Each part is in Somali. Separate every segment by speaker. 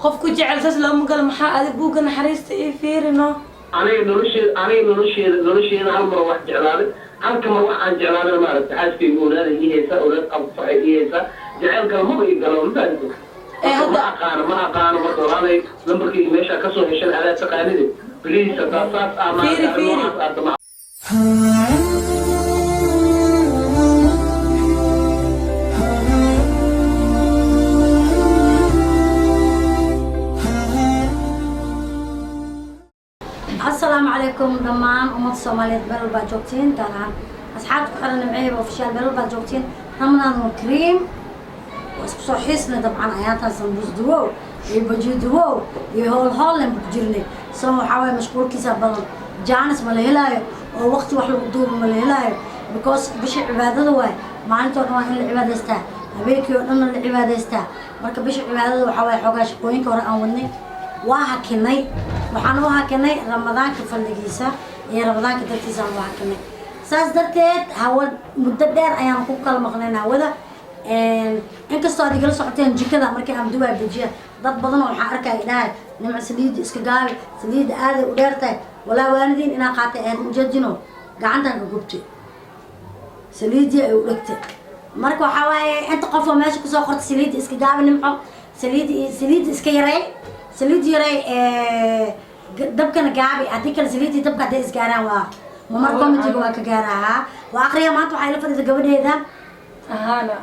Speaker 1: qofku jecel saas lama galo maxaa adig buugga naxariista ii fiirino
Speaker 2: aniga nolosheeda hal mar wax jeclaaday halka mar wax aan jeclaaday maaragtay xaaskayga oolaada ii haysaa oolaad qabsaxay ii haysaa jaceylkana maba ii galo mafahanto ما أقانو برضو هذا لما كي ماشى كسر هشان على تقاليد بليس تاسات أما
Speaker 3: السلام عليكم دمان أمة الصومالية بلو باجوكتين تمام أصحاب قرن معي وفشال بلو باجوكتين رمضان وكريم واسكو حسنا طبعا اياتها سنبوس دو يبجي دو يهول هولن بجرني سو حواي مشغول كيسا بدن جانس ملهلاي او وقت wax lagu duubo maleelaay because bishi cibaadada way maalinta oo in la cibaadeysta habeenkii oo dhan la cibaadeysta marka bishi cibaadada waxa way xogaa shaqooyinka hore aan wadnay waa hakinay waxaan u hakinay ramadaanka fadligiisa iyo ramadaanka dadkiisa waa hakinay saas darteed hawa muddo dheer ayaan ku kala maqnaynaa hawada inkastoo aad igala socoteen jikada markii aan duwaa bijiya dad badan oo waxaan arkaya ilaahay nimca saliid iska gaabi saliid aad u dheertahay walaa waalidiin inaa qaatay aan ujeedino gacantan ka gubtay saliidii ay u dhigtay marka waxa waaye inta qof oo meesha ku soo qortay saliid iska gaabi nimco saliid iska yaray saliid yaray dabkana gaabi hadii kale saliidii dabka hadday isgaaraan waa mamar committee waa ka gaaraha waa aqriya maanta waxay la fadhiida gabadheeda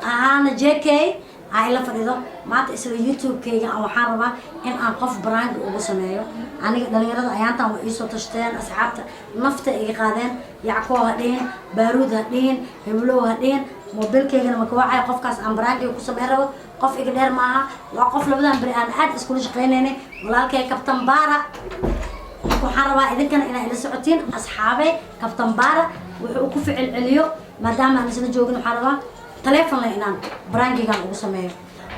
Speaker 3: أنا جيكي هاي لا فريضة ما تسوي يوتيوب كي أو حربة إن أنا قف براند وبسميه أنا دليل أيانتا وإيسو تشتين أصحاب نفط إيقادين يعقوه هدين بارود هدين يبلو هدين موبيل كي أنا مكواعي قف كاس أم براند وبسميه قف إقدر معها وقف لبدان بريان حد إسكول شقينيني ولا كي كابتن بارا وحربة إذا كان إلى سعوتين أصحابي كابتن بارا وكفع العليو ما دام أنا سنة جوجن حربة تليفون لإنان برانكيغان ugu sameeyo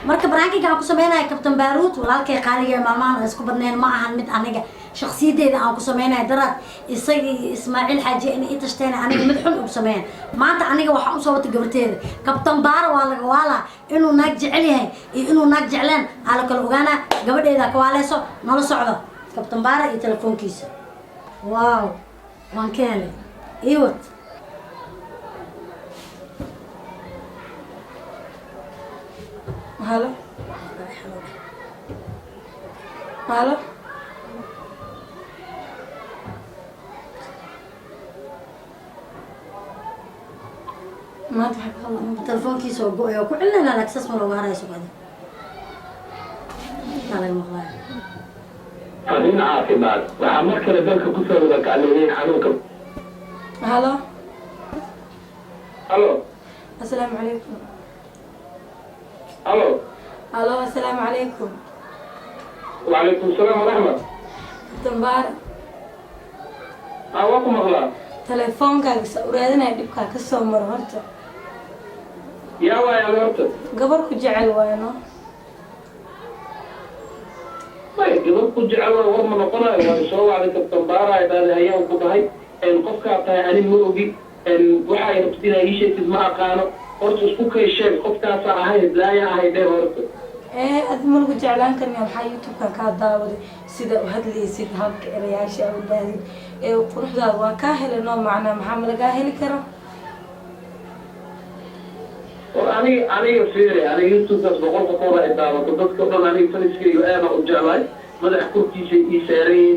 Speaker 3: marka برانكيغان ku sameeynaa kabtan baaruud walaalkay qaaliga maamahan isku badneen ma ahan mid aniga shakhsiyadeeda aan ku sameeynaa darad isagii Ismaaciil Xaaji in ay tashteen aniga mid xun ugu sameeyeen maanta aniga waxa u soo wata gabarteeda kabtan baar waa laga waala inuu naag jecel yahay iyo inuu naag jeclaan ala kala ogaana gabadheeda ka waaleyso nala socdo kabtan baar iyo telefoonkiisa waaw waan keenay iiwad
Speaker 1: هلا هلا ما تحب خلاص
Speaker 3: تلفون كيس وقوي وكلنا لا اكسس ولا وراي سو بعد لا المغلاي
Speaker 2: فمن عاقبات وعمر كلا بالك كسر لك على حنوكم
Speaker 1: هلا
Speaker 2: الو
Speaker 1: السلام عليكم
Speaker 2: الو
Speaker 1: الو السلام عليكم
Speaker 2: وعليكم السلام ورحمة
Speaker 1: تنبار
Speaker 2: أواكم الله
Speaker 1: تليفونك ورادنا دبكا كسو مر horta
Speaker 2: يا ويا مرت
Speaker 1: gabar ku jecel wayno
Speaker 2: طيب gabar ku jecel war ma noqonayo waa soo wacday kabtan baara ay hayaan ku tahay in qofka tahay ani ma ogi in waxa ay rabtida ii sheegtid ma aqaano horta isku kay sheeg qofkaas ahayd laaya ahayd horta
Speaker 1: aad marku jeclaan karnaa waxa youtube-ka ka daawaday sida u hadlaysid habka erayaasha u baadid quruxdaada waa ka helno macna maxaa laga heli karo
Speaker 2: aniga fiiri aniga youtube-kaas boqol qof ay daawato dadka dhan aniga faniskayga aad u jeclay madax kurtiisa ii saareen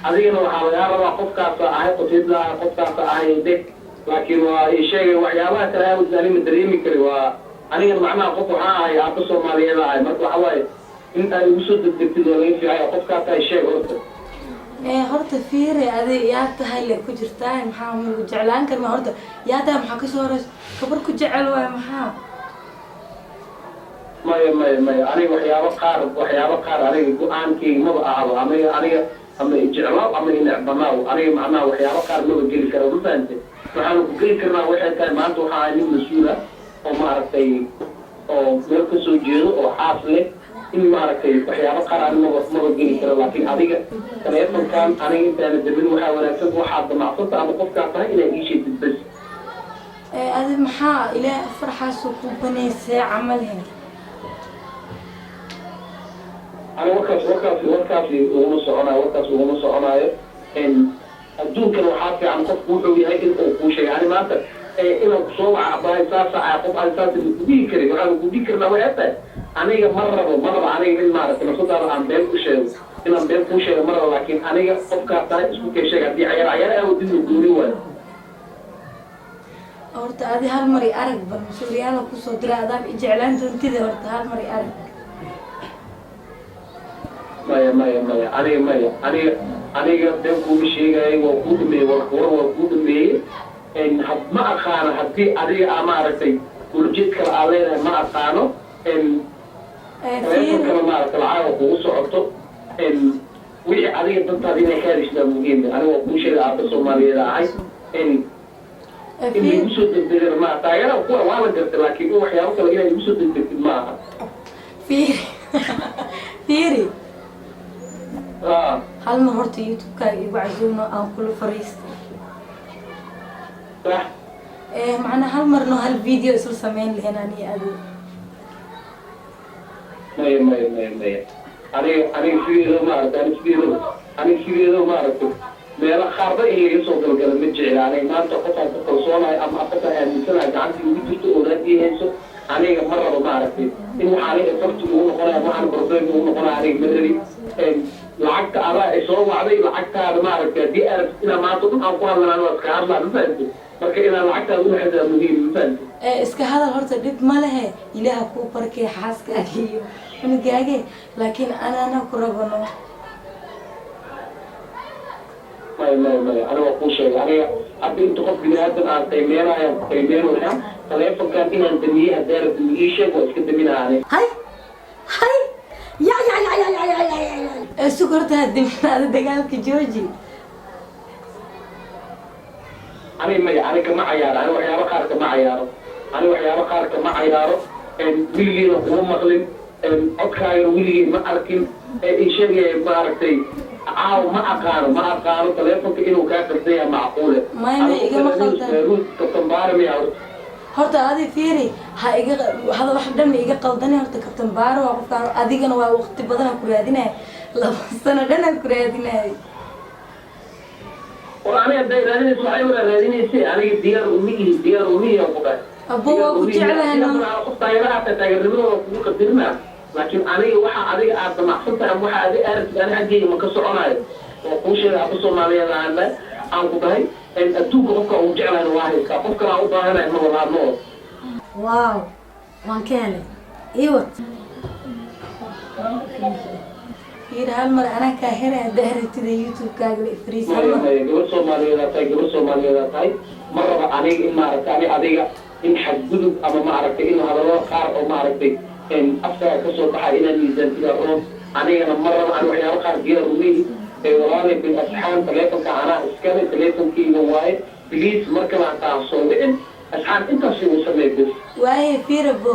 Speaker 2: adigana waxaa laga rabaa qofkaas ahay qofida qofkaas ahay deg laakiin waa ii sheegay waxyaabaha kale aad u dareemi kari waa aniga macnaha qof waxaa ahay aabba Soomaaliyeed ahay marka waxa waaye in ay ugu soo degdegtid oo laga fiicayo qofkaas ay sheeg horta
Speaker 1: horta fiiri aday yaa tahay le ku jirtaa maxaa ugu jeclaan karmaa horta yaa tahay maxaa ka soo horeys gabar ku jecel waay maxaa
Speaker 2: maya aniga waxyaabo qaar aniga go-aankayga maba ahaba aniga ama ijeclaaw ama inacbanaaw aniga macnaha waxyaabo qaar maba geli kara ma fahante waxaanu ku geli karnaa waxay tahay maanta waxaa ahay nin mas-uula oo maaragtay oo meel ka soo jeedo oo xaas leh in maaragtay waxyaabo qaar aan maba geli karo laakiin adiga taleefonkan aniga intaana damin waxaa wanaagsan waxaad damacsanta ama qofkaa tahay inaad ii sheegtid bas
Speaker 1: adi maxaa ilaa farxaasoo ku banaysay camalhe
Speaker 2: أنا وكاسي ونص عناية إن الدون كانوا حاطين عن قف وحوي هاي الأوشة يعني ما أنت إنه بصوع باي ساسة عقب على ساسة بيكري وعلى بيكري ما وقته أنا مرة أنا من مارس أنا صدق عن بين وشيء إن بين وشيء مرة لكن أنا قف كاتاي اسمه كشيء عندي عيار أو دين الدوري ولا
Speaker 1: horta adi hal mari arag bal mas-uuliyaal ku soo diray adaab ijeclaan doontida horta hal mari arag
Speaker 2: maya aniga been kuuma sheegayay waa kuu dhameeyey warkawar waa kuu dhameeyey ma aqaano haddii adiga maaragtay ujeed kale aa leedahay ma aqaano teleefonkana maaragta lacaaga kugu socoto wixii adiga dantaada inay ka hadishnaa muhiim aniga waa kuu sheegay aaba soomaaliyeed ahay in igu soo degdegana maaha taageera kuwa waa la gartay laakiin in waxyaabo kale inay igu soo degdegtid ma aha
Speaker 1: fiiri hal mar horta youtube-kaaga igu casuuno aan kula fariistay
Speaker 2: sax
Speaker 1: macnaa hal marno hal video isla sameyn lahayn aniga adiga
Speaker 2: maya aniga sideedo maaragtay meelo qaarba in laga soo galgala ma jecla aniga maanta qofaan ku kalsoonahay ama qofaan aaminsanahay gacantii ugu jirto oodaad ii hayso aniga ma rabo maaragtay in waxaa aniga farti ugu noqonaya waxaan problem ugu noqonaya aniga ma rabi lacagta adaa ay soo wacday lacagtaada maaragtay haddii aragtid inaa maanta dhan aan ku hadlan waa iska hadlaa ma fahamtid marka inaa lacagtaada unaxadaa muhiim ma fahamtid
Speaker 1: iska hadal horta dhib ma lehe ilaaha kuu barkay xaaskaaga iyo cunugaage laakiin anana ku rabano
Speaker 2: maya aniga waa kuu sheegay aniga hadda inta qof bini-aadan aan qiimeynayaa taleefonkan inaan damiyey haddii aragtid ii sheeg waa iska daminaa aniga
Speaker 3: hay
Speaker 1: sug horta hadiminaada dagaalka jooji
Speaker 2: aniga kama cayaaro aniga waxyaaba qaar kama cayaaro wiligeena kuma maqlin codkaaga wiligeed ma arkin isheegay maaragtay caaw ma aqaano taleefonka inuu kaa qasdaya macquule
Speaker 1: Maya igama qaldan
Speaker 2: katambaaramiya
Speaker 1: horta adi fiiri hada wax dhan iga qaldani horta katambaaro waa qofkaan adigana waa waqti badan aan ku raadinaya 2 sano dhan aan ku raadinaya
Speaker 2: war aniga hadday raadinayso waxay wala raadinaysay aniga diyaar umihi aan ku dhahay
Speaker 1: abbo waa ku jeclahay
Speaker 2: taageernimada waa kugu qadirina laakiin aniga waxa adiga aad damacsan tahay waxa adiga aragtid ani xaggeyga ma ka soconayo waa kuu sheegay aba soomaaliyeed aan ku dhahay adduunka qofka ugu jeclahay waa haystaa qof kale aan u baahanahay ma walaadno
Speaker 3: waaw waan ka helay iwat
Speaker 1: fiiri hal mar anaa kaa helay hadda aragtida youtube-kaaga la ifriis
Speaker 2: gabar soomaaliyeed tahay ma raba aniga in maaragtay adiga in xadgudub ama maaragtay in hadallo qaar oo maaragtay afkaaga kasoo baxay inaan miisaantidaa roon anigana ma raba aan waxyaabo qaar diyaar umihi walaalay bil asxaan taleefonka anaa iskale taleefonkeyga waaye biliis markala taa soo dhicin asxaan intaas igu sameey bes
Speaker 1: waaye fiiri bo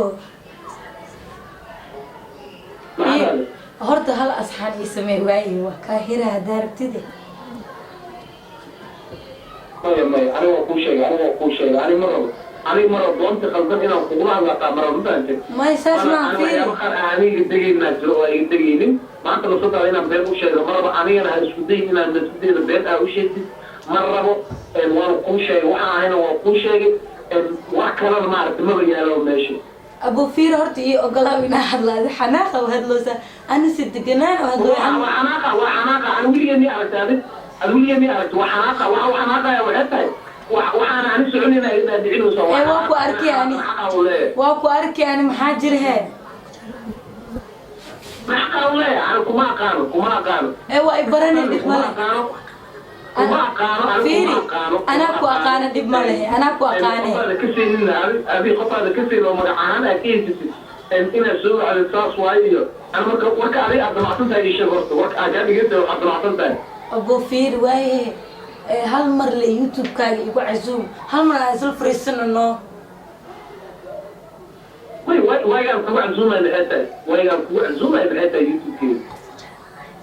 Speaker 1: horta hal asxaan ii samee waaye waa kaa hira hadda aragtida
Speaker 2: maya aniga waa kuu sheegay ani ma rabo doonta qaldan inaan kugula hadlaataa maraba ma fahamtay
Speaker 1: may saas maa fiiri
Speaker 2: aniga degaynaa jiro oo iga degaynin maanta lasoo inaan been u sheego ma rabo anigana ha isku dayin inaan maskudeeda been aa u sheegtid ma rabo waana kuu sheegay waxaan ahayna waa kuu sheegay wax kalena maaragtay maba yaalo meesha
Speaker 1: abo fiiri horta iyo ogolaaw inaa hadlaada xanaaqa oo hadloosa ana si deganaan oo
Speaker 2: hadloo waa xanaaqa aan wiligeed mi aragtay adig wiligeed mi aragtay waa xanaaqa waxa xanaaqaya waxay tahay waxaan ani soconayna idaa dhicinayso
Speaker 1: waa ku arki ani maxaa jira hee
Speaker 2: maxaa u leeyahay ani kuma aqaano
Speaker 1: waa ibaranay dhib male fiiri anaa ku aqaana dhib malehe anaa ku aqaane
Speaker 2: adi qofaada ka siin oo magac ahaan aad ka hesisid inaad soo wacday saas waayo iyo an marka warka adiga aad damacsan tahay ii sheeg horta warka aad kaa dhiganta waxaad damacsan tahay
Speaker 1: abo fiiri waaye hal mar le youtube-kaaga igu casuum hal mar aan isla fariisanano
Speaker 2: waagaan kugu casuumay maxay tahay youtube-keeda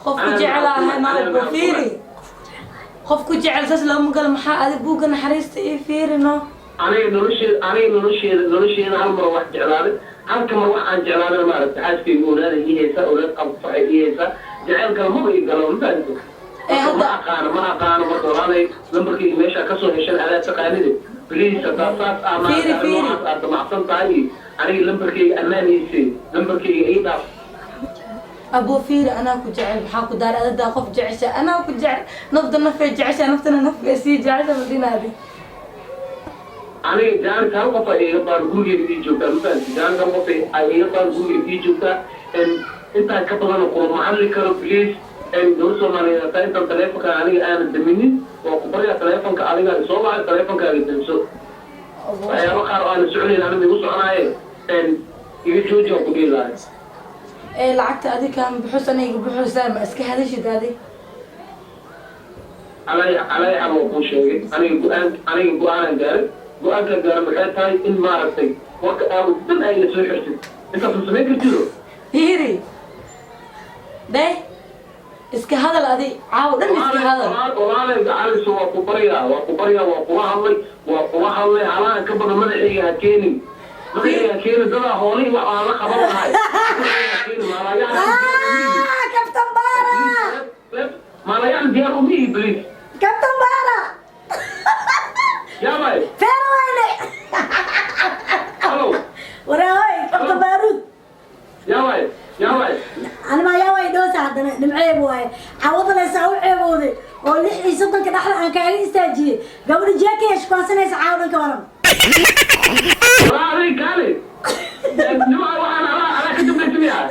Speaker 1: qofku jeclaahay maabo fiiri qofku jecel saas looma galo maxaa adig buugga naxariista ii fiirino
Speaker 2: aniga nolosheeda hal mar wax jeclaaday halka mar waxaan jeclaanay maaragtay xaaskayga oolaada ii haysa oolaad qabsaxay ii haysa jaceylkana maba ii galo mafahanto ma aqaano marka walaalay lambarkayga meesha kasoo heshan adaa taqaanide please hadaa saas noocaas aad damacsan tahay aniga lambarkayga ammaanaysay lambarkayga ii dhaaf
Speaker 1: ابو فير انا كو جعل بحاكو دار ادا قف جعشه انا كو جعل نفضل نفي جعشه نفتنا نفي سي جعشه مدينه هذه
Speaker 2: aniga jaanka hal qof ay iga baan gurigeeda ii joogtaa mafahanti jaanka hal qof ay iga baan gurigeeda ii joogtaa intaan ka badan kulama hadli karo please dowlad soomaaliyeed hataa intaan taleefonka aniga aanan daminin waa ku baryaa taleefonka adiga soo baxay taleefonkaaga damso waxyaaba qaar oo aanan soconayn aniga igu soconaaye iga jooji aan ku dhihi lahay
Speaker 1: lacagta adi kaan buxus aniga buxusaa ma iska hadashid adi
Speaker 2: calay xal waa kuu sheegay aniga go-aanan gaaray go-aankan gaara maxay tahay in maaragtay warka aawad dhan ay la soo xirtid intaasuu samayn kartido
Speaker 1: hiri day iska hadal adi caaw dhan iska hadal
Speaker 2: walaalay gacaliso waa ku baryaa waa kula hadlay halaan ka badan madaxayga ha keenin dadaa hoolihii wax aan la qaban lahay
Speaker 3: Captain Bara
Speaker 2: maalayaal diyaar umihi please
Speaker 3: Captain Bara
Speaker 2: yaabay
Speaker 3: Ferwele
Speaker 2: hello
Speaker 3: waraaway Captain Barud
Speaker 2: yaabay
Speaker 3: أنا ما ياوي دوسة عندنا نمعيب واي عوض لي ساوي عيبودي واللي يصدق كده أحلى عن كاري استاجي قبل جاكي إيش كواسنا يسعاون كورم
Speaker 2: رأي كاري نما وأنا على كتب نسميها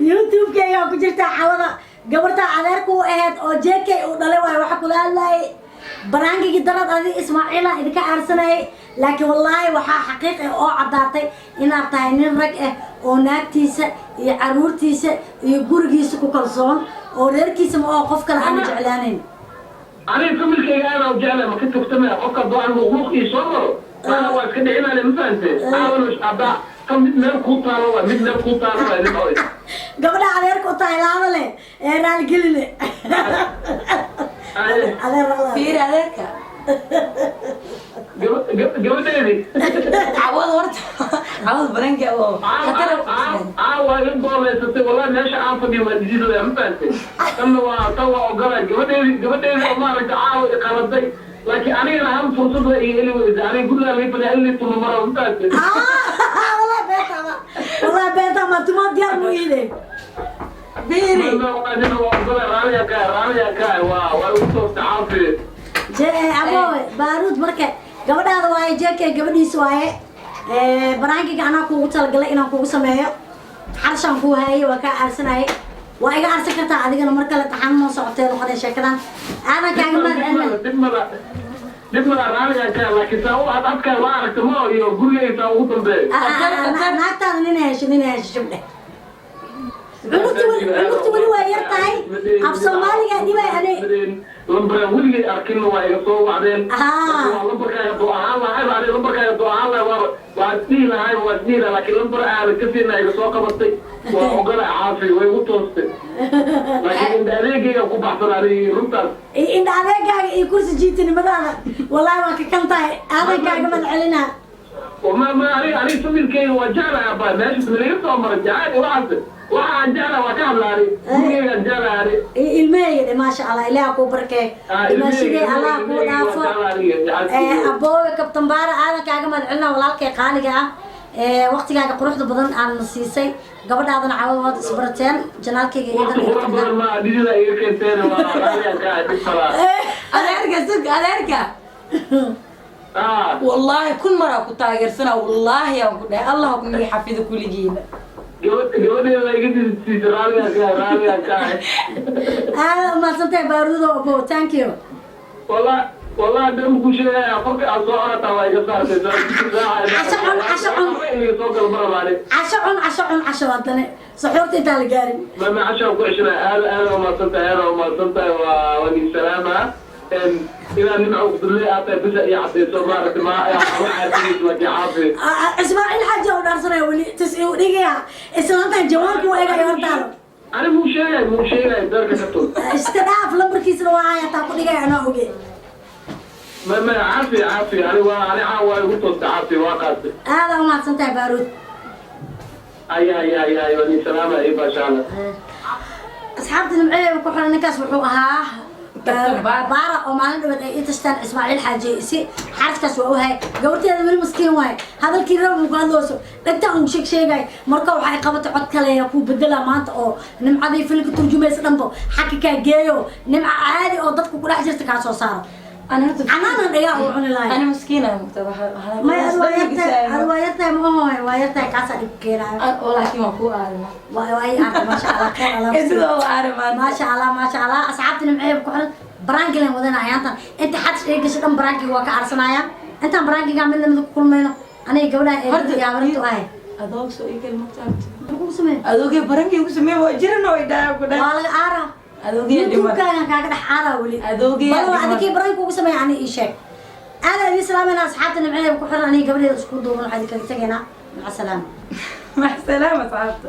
Speaker 3: يوتيوب كي يا كجرتا عوضة قبرتا عذاركو إهد أو جاكي ودلي واي وحكو لالله برانجي قدرت هذه إسماعيلة إذا كأرسناي لكن والله وحا حقيقي أو عداتي إن أبتاينين رجع أو ناكتيسة عرورتيسة يجورجيسة كوكالصون أو ريركيسة ما أوقف كلا عن جعلانين.
Speaker 2: أنا كمل كي أنا وجعله ما كنت أفتمه أوقف ضوء المغلوق يصور أنا وأكيد هنا لمفانته أنا مش أبدا كم من الكوتارة من الكوتارة اللي
Speaker 3: قبل عليك وطايلة ولا رال قلنا على رلا
Speaker 1: فير عليك
Speaker 2: قبل إيه
Speaker 1: عوض ورد عوض برنجة أو حتى لو
Speaker 2: يبغى يستطيع والله ليش عارفني ما تجي له أمبارح كم توا وقرأ قبل إيه ما رجعوا قرضي لكن أنا هم فرصة اللي أنا أقول له اللي بدي اللي طول مرة أمبارح
Speaker 3: والله بيتا ما تمام ديار مويلة
Speaker 1: بيري
Speaker 2: أنا وقرأ رانيا كاي وأوصل تعافي
Speaker 3: جاء أبو بارود مركب قبل هذا واي جاك قبل يسوي برانكي أنا كوكو تلقى إنا كوكو سمايا حرشان كوه هاي وكا أرسناي وإيجا أرسكتا هذيك المركب لتحمل صعوبتين وقدر شكلا أنا كأجمل أنا
Speaker 2: دمنا رانيا كاي لكن سأو أتذكر ما عرفت ما يقول لي سأو تنبه
Speaker 3: أنا أكتر نيناش شبه عمرت ولي ويرتاي أب سومالي دي بقى أنا
Speaker 2: لمبر ولي أركنه ويقصو بعدين لمبر كاي دعاء الله هاي بعدين لمبر كاي دعاء الله وأسنينا هاي وأسنينا لكن لمبر أنا كثيرنا يقصو قبضتي وأقول عافي ويوتوستي لكن إن عليك يقوم بحثنا عليه رمتاز
Speaker 3: إن عليك يكون سجيتني مدانا والله ما كنتاي أنا كأجمل علينا
Speaker 2: وما أنا سمير كي وجعنا يا أبا ماشي سمير عمر جعاني waxaan jeclaa waa ka hadlaani gurigeygaan jeclaani
Speaker 3: ilmaheyda maasha allah ilaah kuu barkee imaashigey allah kuu dhaafo abooga kabtan baara aadan kaaga mahadcelina walaalkay qaaliga ah waqtigaaga quruxda badan aan na siisay gabadhaadana cawad waad isbarateen janaalkayga
Speaker 1: adeerka والله كل مرة كنت أجرسنا والله يا أبو ده الله أبني حفيظ كل جيل
Speaker 2: gabadheeda la iga didsiisay raaliga kaay
Speaker 3: ما سنتي بارودو أبو thank you
Speaker 2: والله ده مكوشة أفرق أصوات توا إذا صارت
Speaker 3: عشان أدنى سحورتي تالجاري
Speaker 2: ما عشان كوشنا أنا وما صنت وني سلامة إلى نمعو بدلي أعطي بس يعطي صبارة ما يعطي لك يعطي
Speaker 3: إسماعيل حاجة ونرسله ولي تسعي ونيجيها إسلامته جوانك وإيجا يورتالو
Speaker 2: أنا مو شيء درجة كتول
Speaker 3: استدعى في لمبر كيس رواية تاكل نيجي أنا أوجي
Speaker 2: ما عافي أنا عاوي قلت عافي واقعت
Speaker 3: هذا ما تصنتها بارود
Speaker 2: أي وني سلامة إيه باشا
Speaker 3: أصحابتي المعيب وكحنا نكاس وحوها بارا وما ندبت أي تشتن إسماعيل حاجي سي حرف كسوها قولتي هذا من المسكين واي هذا الكيرو مقال لوسو أنت وشيك شيء جاي مركب وحي قبض عد كلا يكو بدلا مانت أو نم عادي في لك ترجمة سلامبو حكي كجيو نم عادي أو ضدك كل حاجة تكاسو صار
Speaker 1: أنا هرت
Speaker 3: أنا ضياء وعن الله
Speaker 1: أنا مسكينة مكتبها
Speaker 3: ما روايتها ما روايتها كاسة كيرا
Speaker 1: ولكن ما هو أنا
Speaker 3: واي ما شاء الله خير الله
Speaker 1: إذا هو أنا
Speaker 3: ما شاء الله أصحابتنا معي بكحل برانكي لين ودنا عيانتا أنت حتى إيه قصة برانكي واقع عرسنايا أنت برانكي قامنا من كل مينو أنا يقولها إيه يا برنتو هاي
Speaker 1: أدوك سوي كلمة تابت
Speaker 3: أقول سمين
Speaker 1: أدوك برانكي وسمي وجرنا ويدا كده
Speaker 3: والله أرى
Speaker 1: أدوك
Speaker 3: يوتيوب كان كذا حارة ولي
Speaker 1: أدوك
Speaker 3: والله هذيك برانكي وسمي يعني إيش أنا السلام أنا أصحابتنا معي بكحل أنا قبل أسكت دوما حد كذا تجينا مع السلامة
Speaker 1: مع السلامة صاحبتي